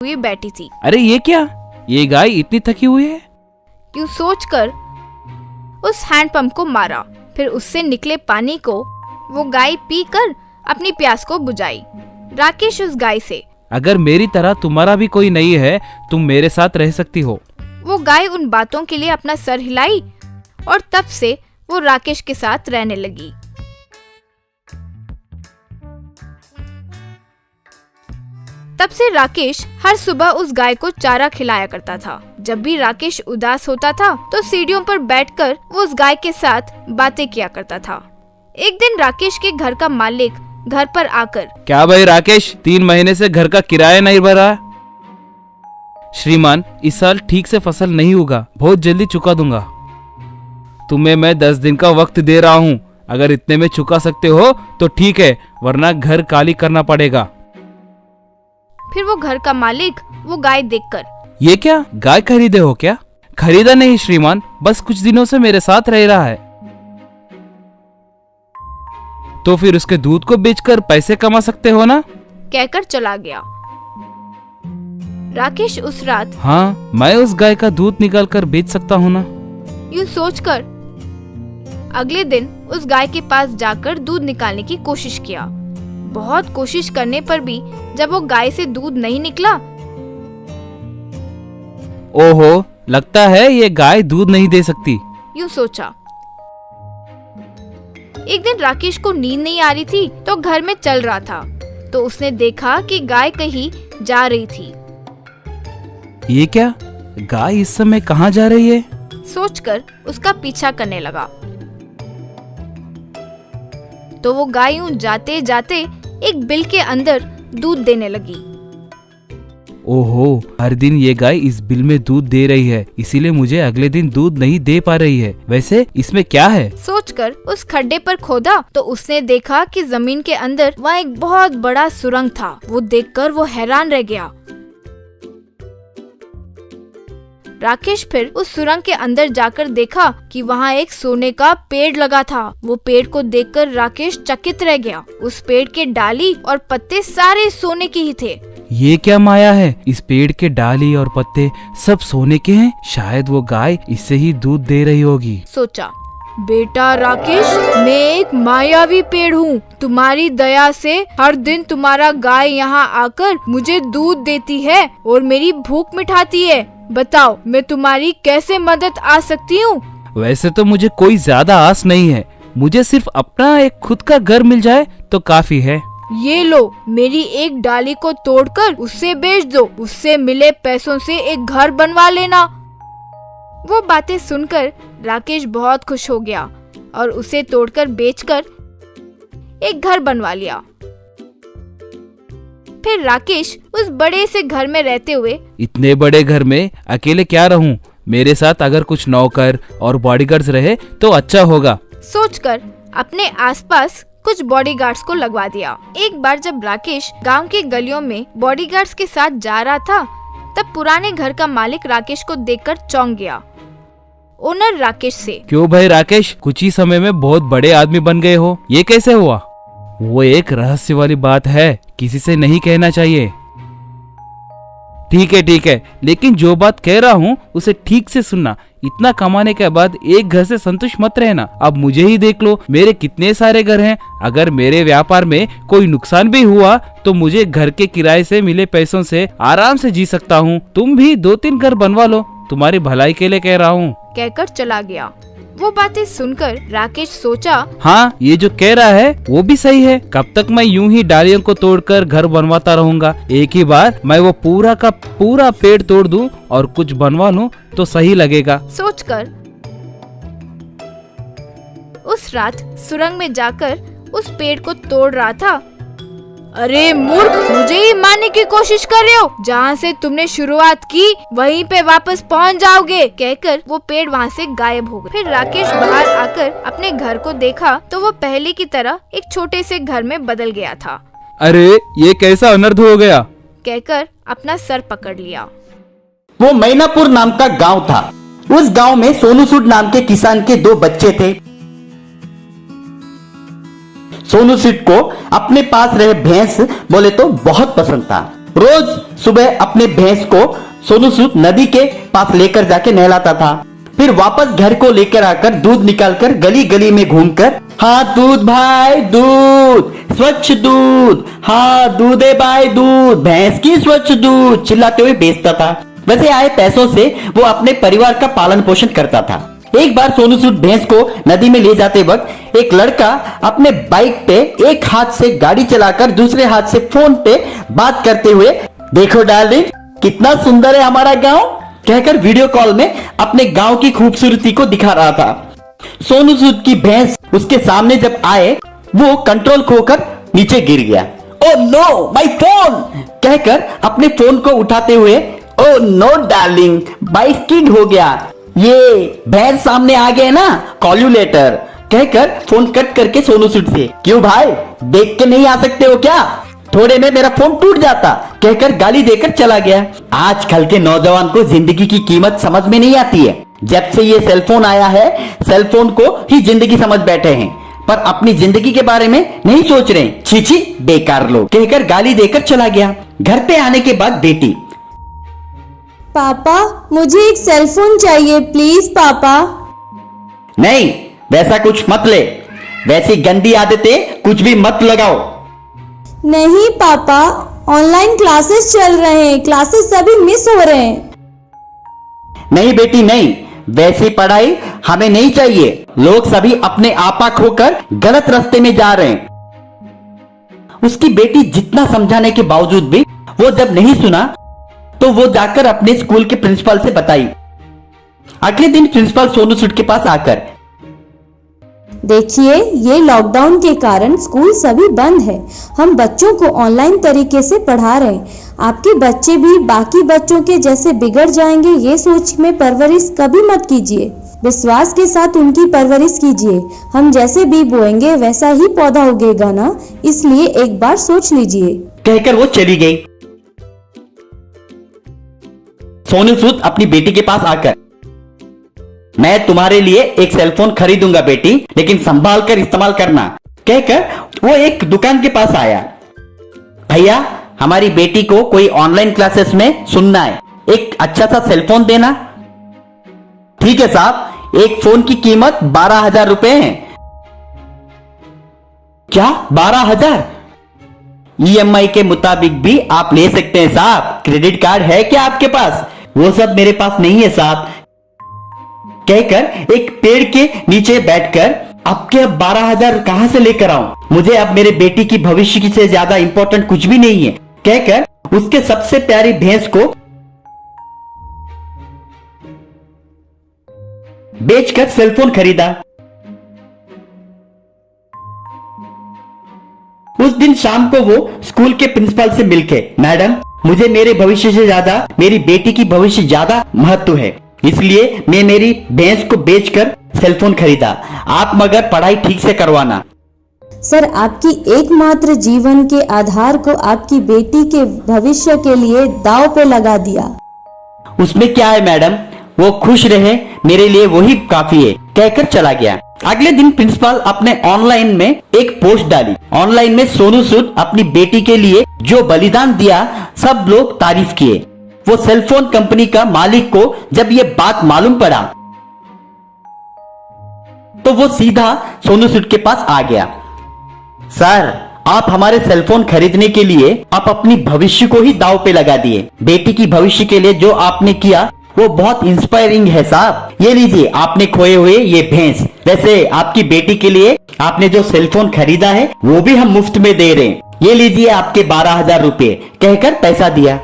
हुई बैठी थी। अरे ये क्या, ये गाय इतनी थकी हुई है? यूं सोचकर उस हैंडपंप को मारा। फिर उससे निकले पानी को वो गाय पीकर अपनी प्यास को बुझाई। राकेश उस गाय से, अगर मेरी तरह तुम्हारा भी कोई नहीं है, तुम मेरे साथ रह सकती हो। वो गाय उन बातों के लिए अपना सर हिलाई और तब से वो राकेश के साथ रहने लगी। तब से राकेश हर सुबह उस गाय को चारा खिलाया करता था। जब भी राकेश उदास होता था तो सीढ़ियों पर बैठकर वो उस गाय के साथ बातें किया करता था। एक दिन राकेश के घर का मालिक घर पर आकर, क्या भाई राकेश, 3 महीने से घर का किराया नहीं भरा? श्रीमान, इस साल ठीक से फसल नहीं होगा, बहुत जल्दी चुका दूंगा। तुम्हें मैं 10 दिन का वक्त दे रहा हूँ, अगर इतने में चुका सकते हो तो ठीक है, वरना घर खाली करना पड़ेगा। फिर वो घर का मालिक वो गाय देखकर, ये क्या, गाय खरीदे हो क्या? खरीदा नहीं श्रीमान, बस कुछ दिनों से मेरे साथ रह रहा है। तो फिर उसके दूध को बेचकर पैसे कमा सकते हो ना? कहकर चला गया। राकेश उस रात, हाँ, मैं उस गाय का दूध निकाल कर बेच सकता हूँ ना? यूं सोचकर अगले दिन उस गाय के पास जाकर दूध निकालने की कोशिश किया। बहुत कोशिश करने पर भी जब वो गाय से दूध नहीं निकला, ओहो, लगता है ये गाय दूध नहीं दे सकती, यूं सोचा। एक दिन राकेश को नींद नहीं आ रही थी तो घर में चल रहा था, तो उसने देखा कि गाय कहीं जा रही थी। ये क्या, गाय इस समय कहाँ जा रही है? सोचकर उसका पीछा करने लगा तो वो गाय यूं जाते जाते एक बिल के अंदर दूध देने लगी। ओहो, हर दिन ये गाय इस बिल में दूध दे रही है, इसीलिए मुझे अगले दिन दूध नहीं दे पा रही है। वैसे इसमें क्या है? सोचकर उस खड्डे पर खोदा तो उसने देखा कि जमीन के अंदर वहाँ एक बहुत बड़ा सुरंग था। वो देखकर वो हैरान रह गया। राकेश फिर उस सुरंग के अंदर जाकर देखा कि वहाँ एक सोने का पेड़ लगा था। वो पेड़ को देखकर राकेश चकित रह गया। उस पेड़ के डाली और पत्ते सारे सोने के ही थे। ये क्या माया है, इस पेड़ के डाली और पत्ते सब सोने के हैं? शायद वो गाय इससे ही दूध दे रही होगी, सोचा। बेटा राकेश, मैं एक मायावी पेड़ हूँ। तुम्हारी दया से हर दिन तुम्हारा गाय यहाँ आकर मुझे दूध देती है और मेरी भूख मिटाती है। बताओ, मैं तुम्हारी कैसे मदद आ सकती हूँ? वैसे तो मुझे कोई ज्यादा आस नहीं है, मुझे सिर्फ अपना एक खुद का घर मिल जाए तो काफी है। ये लो, मेरी एक डाली को तोड़कर उससे बेच दो, उससे मिले पैसों से एक घर बनवा लेना। वो बातें सुनकर राकेश बहुत खुश हो गया और उसे तोड़कर बेचकर एक घर बनवा लिया। फिर राकेश उस बड़े से घर में रहते हुए, इतने बड़े घर में अकेले क्या रहूं? मेरे साथ अगर कुछ नौकर और बॉडीगार्ड्स रहे तो अच्छा होगा, सोचकर अपने आसपास कुछ बॉडीगार्ड्स को लगवा दिया। एक बार जब राकेश गांव की गलियों में बॉडीगार्ड्स के साथ जा रहा था, तब पुराने घर का मालिक राकेश को देखकर चौंक गया। ओनर राकेश से, क्यों भाई राकेश, कुछ ही समय में बहुत बड़े आदमी बन गए हो, ये कैसे हुआ? वो एक रहस्य वाली बात है, किसी से नहीं कहना चाहिए। ठीक है, लेकिन जो बात कह रहा हूँ उसे ठीक से सुनना। इतना कमाने के बाद एक घर से संतुष्ट मत रहना। अब मुझे ही देख लो, मेरे कितने सारे घर हैं। अगर मेरे व्यापार में कोई नुकसान भी हुआ तो मुझे घर के किराए से मिले पैसों से आराम से जी सकता हूँ। तुम भी 2-3 घर बनवा लो, तुम्हारी भलाई के लिए कह रहा हूँ, कहकर चला गया। वो बातें सुनकर राकेश सोचा, हाँ, ये जो कह रहा है वो भी सही है। कब तक मैं यूं ही डालियों को तोड़कर घर बनवाता रहूंगा? एक ही बार मैं वो पूरा का पूरा पेड़ तोड़ दूं और कुछ बनवा लूं तो सही लगेगा। सोचकर उस रात सुरंग में जाकर उस पेड़ को तोड़ रहा था। अरे मूर्ख, मुझे ही मारने की कोशिश कर रहे हो? जहाँ से तुमने शुरुआत की वहीं पे वापस पहुँच जाओगे, कहकर वो पेड़ वहाँ से गायब हो गया। फिर राकेश बाहर आकर अपने घर को देखा तो वो पहले की तरह एक छोटे से घर में बदल गया था। अरे ये कैसा अनर्थ हो गया, कहकर अपना सर पकड़ लिया। वो मैनापुर नाम का गांव था। उस गांव में सोनू सूद नाम के किसान के 2 बच्चे थे। सोनू सूद को अपने पास रहे भैंस बोले तो बहुत पसंद था। रोज सुबह अपने भैंस को सोनू सूद नदी के पास लेकर जाके नहलाता था। फिर वापस घर को लेकर आकर दूध निकालकर गली गली में घूमकर, हाँ दूध भाई दूध, स्वच्छ दूध, हाँ दूध है भाई दूध, भैंस की स्वच्छ दूध चिल्लाते हुए बेचता था। वैसे आए पैसों से वो अपने परिवार का पालन पोषण करता था। एक बार सोनू सूद भैंस को नदी में ले जाते वक्त एक लड़का अपने बाइक पे एक हाथ से गाड़ी चलाकर दूसरे हाथ से फोन पे बात करते हुए, देखो डार्लिंग कितना सुंदर है हमारा गांव, कहकर वीडियो कॉल में अपने गांव की खूबसूरती को दिखा रहा था। सोनू सूद की भैंस उसके सामने जब आए वो कंट्रोल खोकर नीचे गिर गया। ओ नो माय फोन कहकर अपने फोन को उठाते हुए, oh no darling bye skid हो गया, ये भैंस सामने आ गए ना, कॉल यू लेटर कहकर फोन कट करके सोनू सूद से, क्यों भाई देख के नहीं आ सकते हो क्या, थोड़े में मेरा फोन टूट जाता कहकर गाली देकर चला गया। आजकल के नौजवान को जिंदगी की कीमत समझ में नहीं आती है। जब से ये सेलफोन आया है सेलफोन को ही जिंदगी समझ बैठे हैं, पर अपनी जिंदगी के बारे में नहीं सोच रहे। छी छी बेकार लोग कहकर गाली देकर चला गया। घर पे आने के बाद बेटी, पापा मुझे एक सेल फोन चाहिए प्लीज पापा। नहीं वैसा कुछ मत ले, वैसी गंदी आदतें कुछ भी मत लगाओ। नहीं पापा ऑनलाइन क्लासेस चल रहे हैं, क्लासेस सभी मिस हो रहे हैं। नहीं बेटी नहीं, वैसी पढ़ाई हमें नहीं चाहिए। लोग सभी अपने आपा खोकर गलत रास्ते में जा रहे हैं। उसकी बेटी जितना समझाने के बावजूद भी वो जब नहीं सुना तो वो जाकर अपने स्कूल के प्रिंसिपल से बताई। अगले दिन प्रिंसिपल सोनू सूद के पास आकर, देखिए ये लॉकडाउन के कारण स्कूल सभी बंद है, हम बच्चों को ऑनलाइन तरीके से पढ़ा रहे हैं। आपके बच्चे भी बाकी बच्चों के जैसे बिगड़ जाएंगे ये सोच में परवरिश कभी मत कीजिए। विश्वास के साथ उनकी परवरिश कीजिए। हम जैसे बीज बोएंगे वैसा ही पौधा उगेगा ना, इसलिए एक बार सोच लीजिए कहकर वो चली गई। सोनू सूद अपनी बेटी के पास आकर, मैं तुम्हारे लिए एक सेलफोन खरीदूंगा बेटी, लेकिन संभाल कर इस्तेमाल करना कहकर वो एक दुकान के पास आया। भैया हमारी बेटी को कोई ऑनलाइन क्लासेस में सुनना है, एक अच्छा सा सेलफोन देना। ठीक है साहब, एक फोन की कीमत 12,000 रुपए है। क्या 12,000? EMI के मुताबिक भी आप ले सकते हैं साहब, क्रेडिट कार्ड है क्या आपके पास? वो सब मेरे पास नहीं है साहब कहकर एक पेड़ के नीचे बैठकर, आपके अब 12,000 कहां से लेकर आऊं, मुझे अब मेरे बेटी की भविष्य की से ज्यादा इंपॉर्टेंट कुछ भी नहीं है कहकर उसके सबसे प्यारी भैंस को बेचकर सेलफोन खरीदा। उस दिन शाम को वो स्कूल के प्रिंसिपल से मिलके, मैडम मुझे मेरे भविष्य से ज्यादा मेरी बेटी की भविष्य ज्यादा महत्व है, इसलिए मैं मेरी भैंस को बेचकर सेलफोन खरीदा। आप मगर पढ़ाई ठीक से करवाना। सर आपकी एकमात्र जीवन के आधार को आपकी बेटी के भविष्य के लिए दांव पे लगा दिया। उसमें क्या है मैडम, वो खुश रहे मेरे लिए वही काफी है कहकर चला गया। अगले दिन प्रिंसिपल अपने ऑनलाइन में एक पोस्ट डाली। ऑनलाइन में सोनू सूद अपनी बेटी के लिए जो बलिदान दिया सब लोग तारीफ किए। वो सेलफोन कंपनी का मालिक को जब ये बात मालूम पड़ा तो वो सीधा सोनू सूद के पास आ गया। सर आप हमारे सेलफोन खरीदने के लिए आप अपनी भविष्य को ही दांव पे लगा दिए। बेटी की भविष्य के लिए जो आपने किया वो बहुत इंस्पायरिंग है साहब। ये लीजिए आपने खोए हुए ये भैंस। वैसे आपकी बेटी के लिए आपने जो सेलफोन खरीदा है वो भी हम मुफ्त में दे रहे हैं। ये लीजिए आपके 12,000 रुपए कहकर पैसा दिया।